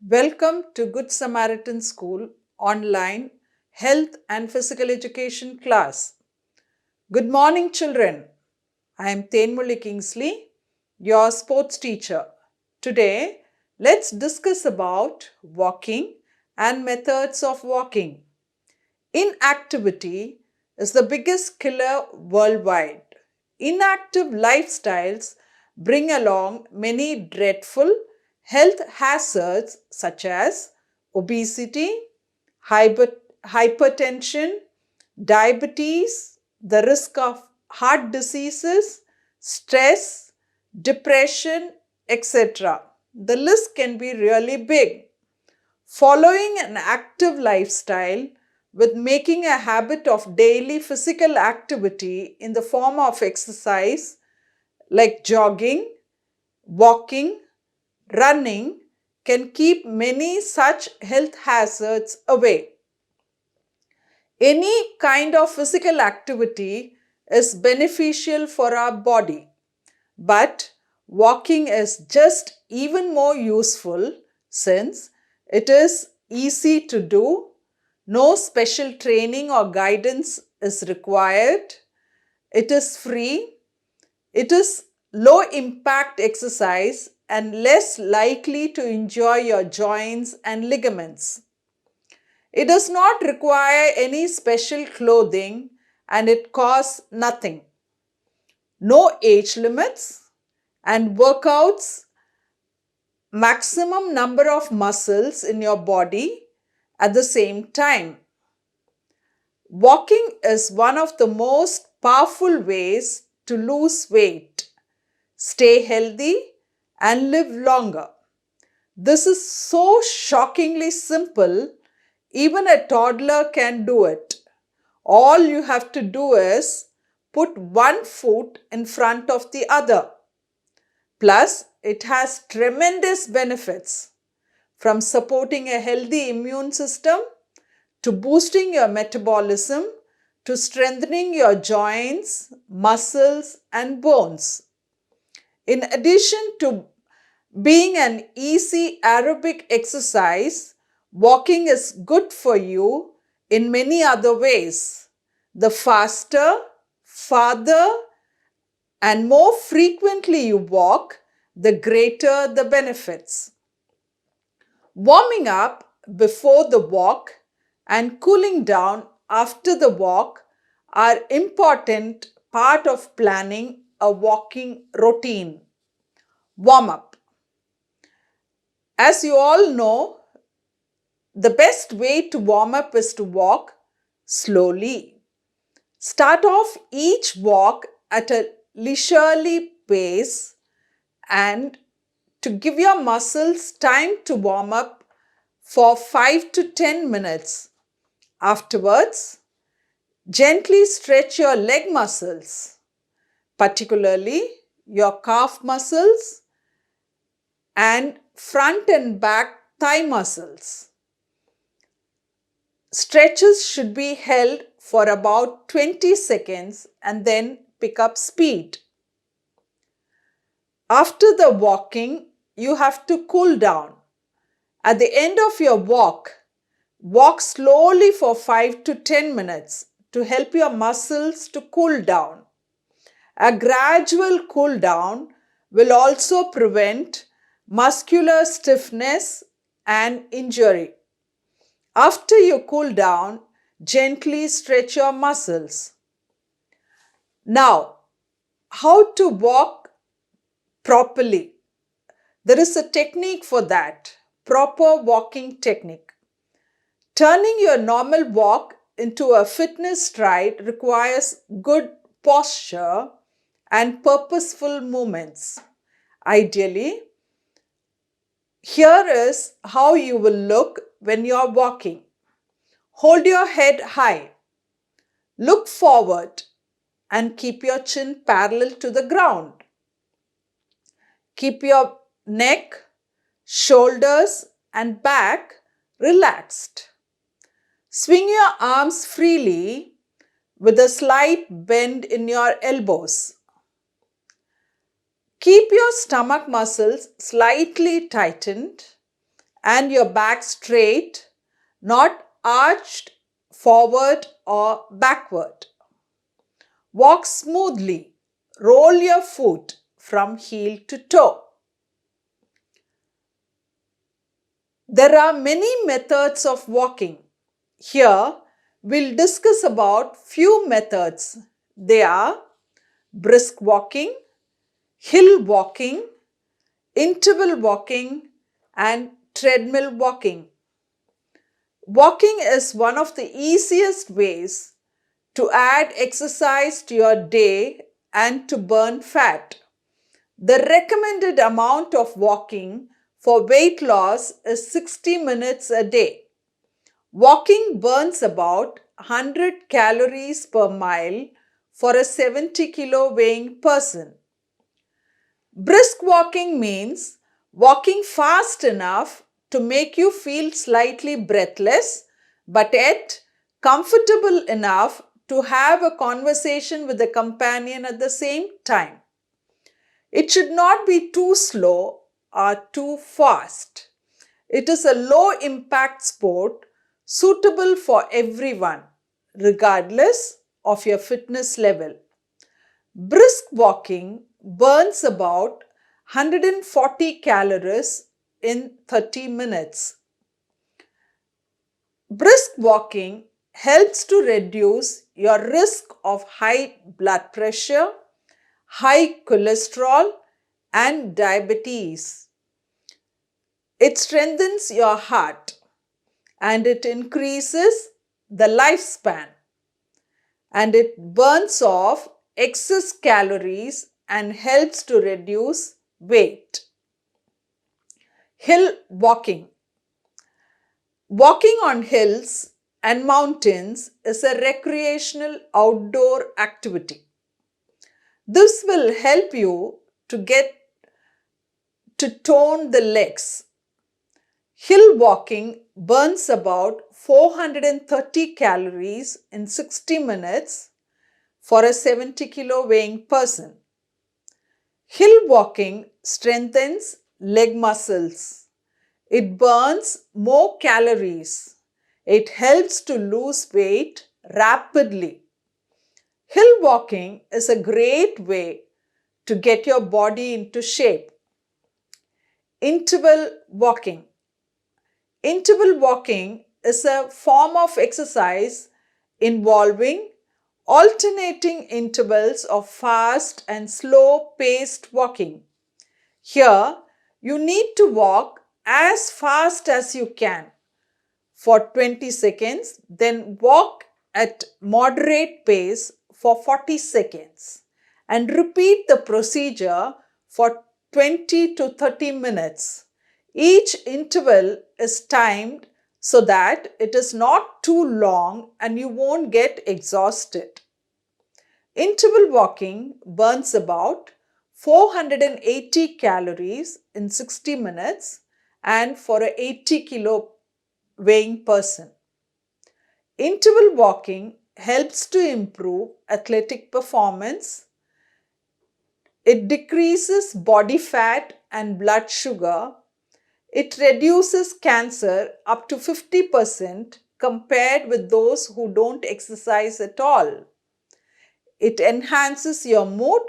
Welcome to Good Samaritan School online health and physical education class. Good morning, children. I am Tenmuli Kingsley, your sports teacher. Today, let's discuss about walking and methods of walking. Inactivity is the biggest killer worldwide. Inactive lifestyles bring along many dreadful health hazards such as obesity, hypertension, diabetes, the risk of heart diseases, stress, depression, etc. The list can be really big. Following an active lifestyle with making a habit of daily physical activity in the form of exercise like jogging, walking, running can keep many such health hazards away. Any kind of physical activity is beneficial for our body, but walking is just even more useful since it is easy to do, no special training or guidance is required, it is free, it is low impact exercise and less likely to injure your joints and ligaments. It does not require any special clothing and it costs nothing. No age limits and workouts maximum number of muscles in your body at the same time. Walking is one of the most powerful ways to lose weight, stay healthy, and live longer. This is so shockingly simple, even a toddler can do it. All you have to do is put one foot in front of the other. Plus, it has tremendous benefits from supporting a healthy immune system to boosting your metabolism to strengthening your joints, muscles, and bones. In addition to being an easy aerobic exercise, walking is good for you in many other ways. The faster, farther, and more frequently you walk, the greater the benefits. Warming up before the walk and cooling down after the walk are important part of planning a walking routine. Warm up. As you all know, the best way to warm up is to walk slowly. Start off each walk at a leisurely pace and to give your muscles time to warm up for 5 to 10 minutes. Afterwards, gently stretch your leg muscles, particularly your calf muscles and front and back thigh muscles. Stretches should be held for about 20 seconds and then pick up speed. After the walking, you have to cool down. At the end of your walk, walk slowly for 5 to 10 minutes to help your muscles to cool down. A gradual cool down will also prevent muscular stiffness and injury. After you cool down, gently stretch your muscles. Now, how to walk properly? There is a technique for that, proper walking technique. Turning your normal walk into a fitness stride requires good posture and purposeful movements. Ideally, here is how you will look when you are walking. Hold your head high. Look forward and keep your chin parallel to the ground. Keep your neck, shoulders, and back relaxed. Swing your arms freely with a slight bend in your elbows. Keep your stomach muscles slightly tightened and your back straight, not arched forward or backward. Walk smoothly. Roll your foot from heel to toe. There are many methods of walking. Here, we'll discuss about few methods. They are brisk walking, hill walking, interval walking, and treadmill walking. Walking is one of the easiest ways to add exercise to your day and to burn fat. The recommended amount of walking for weight loss is 60 minutes a day. Walking burns about 100 calories per mile for a 70 kilo weighing person. Brisk walking means walking fast enough to make you feel slightly breathless, but yet comfortable enough to have a conversation with a companion at the same time. It should not be too slow or too fast. It is a low impact sport suitable for everyone, regardless of your fitness level. Brisk walking burns about 140 calories in 30 minutes. Brisk walking helps to reduce your risk of high blood pressure, high cholesterol, and diabetes. It strengthens your heart and it increases the lifespan, and it burns off excess calories and helps to reduce weight. Hill walking. Walking on hills and mountains is a recreational outdoor activity. This will help you to tone the legs. Hill walking burns about 430 calories in 60 minutes for a 70 kilo weighing person. Hill walking strengthens leg muscles. It burns more calories. It helps to lose weight rapidly. Hill walking is a great way to get your body into shape. Interval walking. Interval walking is a form of exercise involving alternating intervals of fast and slow paced walking. Here, you need to walk as fast as you can for 20 seconds, then walk at moderate pace for 40 seconds and repeat the procedure for 20 to 30 minutes. Each interval is timed so that it is not too long and you won't get exhausted. Interval walking burns about 480 calories in 60 minutes and for a 80 kilo weighing person. Interval walking helps to improve athletic performance. It decreases body fat and blood sugar. It reduces cancer up to 50% compared with those who don't exercise at all. It enhances your mood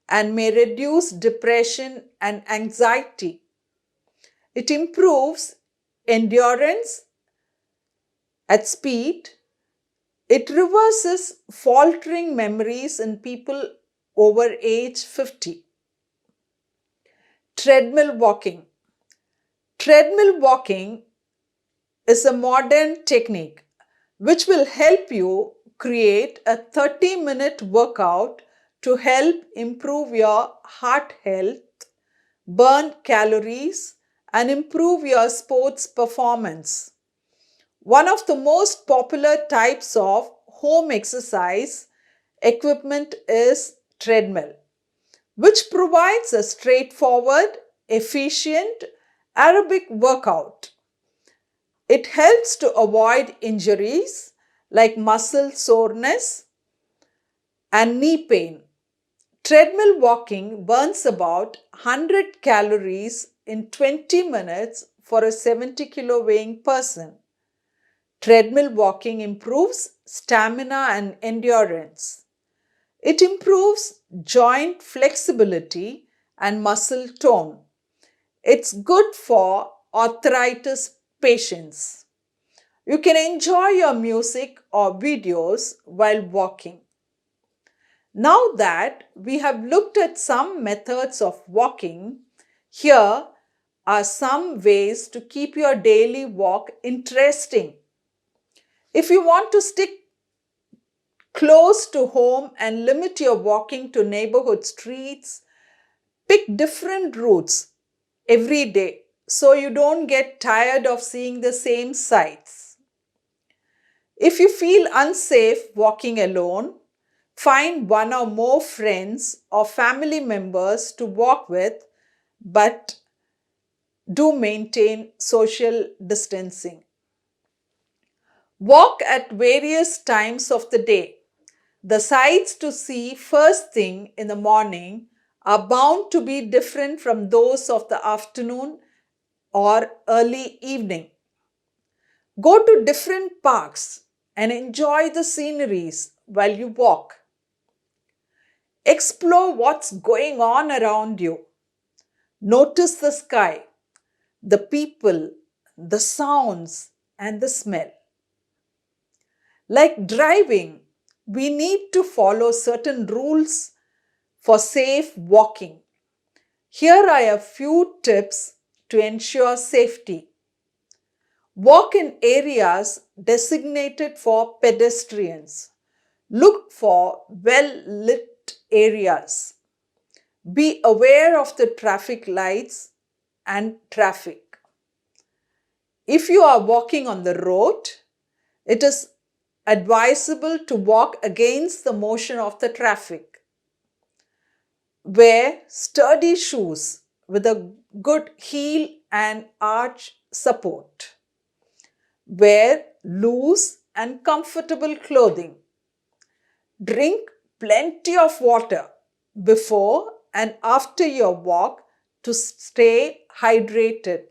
and may reduce depression and anxiety. It improves endurance at speed. It reverses faltering memories in people over age 50. Treadmill walking. Treadmill walking is a modern technique which will help you create a 30-minute workout to help improve your heart health, burn calories, and improve your sports performance. One of the most popular types of home exercise equipment is treadmill, which provides a straightforward, efficient aerobic workout. It helps to avoid injuries like muscle soreness and knee pain. Treadmill walking burns about 100 calories in 20 minutes for a 70-kilo weighing person. Treadmill walking improves stamina and endurance. It improves joint flexibility and muscle tone. It's good for arthritis patients. You can enjoy your music or videos while walking. Now that we have looked at some methods of walking, here are some ways to keep your daily walk interesting. If you want to stick close to home and limit your walking to neighborhood streets, pick different routes every day so you don't get tired of seeing the same sights. If you feel unsafe walking alone, find one or more friends or family members to walk with, but do maintain social distancing. Walk at various times of the day. The sights to see first thing in the morning are bound to be different from those of the afternoon or early evening. Go to different parks and enjoy the sceneries while you walk. Explore what's going on around you. Notice the sky, the people, the sounds, and the smell. Like driving, we need to follow certain rules for safe walking. Here are a few tips to ensure safety. Walk in areas designated for pedestrians. Look for well-lit areas. Be aware of the traffic lights and traffic. If you are walking on the road, it is advisable to walk against the motion of the traffic. Wear sturdy shoes with a good heel and arch support. Wear loose and comfortable clothing. Drink plenty of water before and after your walk to stay hydrated.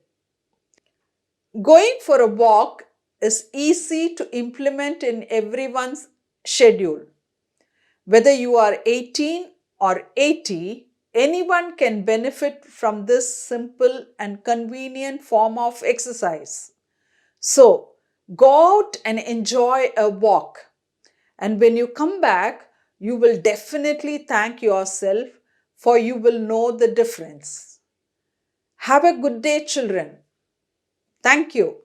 Going for a walk is easy to implement in everyone's schedule. Whether you are 18 or 80, anyone can benefit from this simple and convenient form of exercise. So, go out and enjoy a walk. And when you come back, you will definitely thank yourself, for you will know the difference. Have a good day, children. Thank you.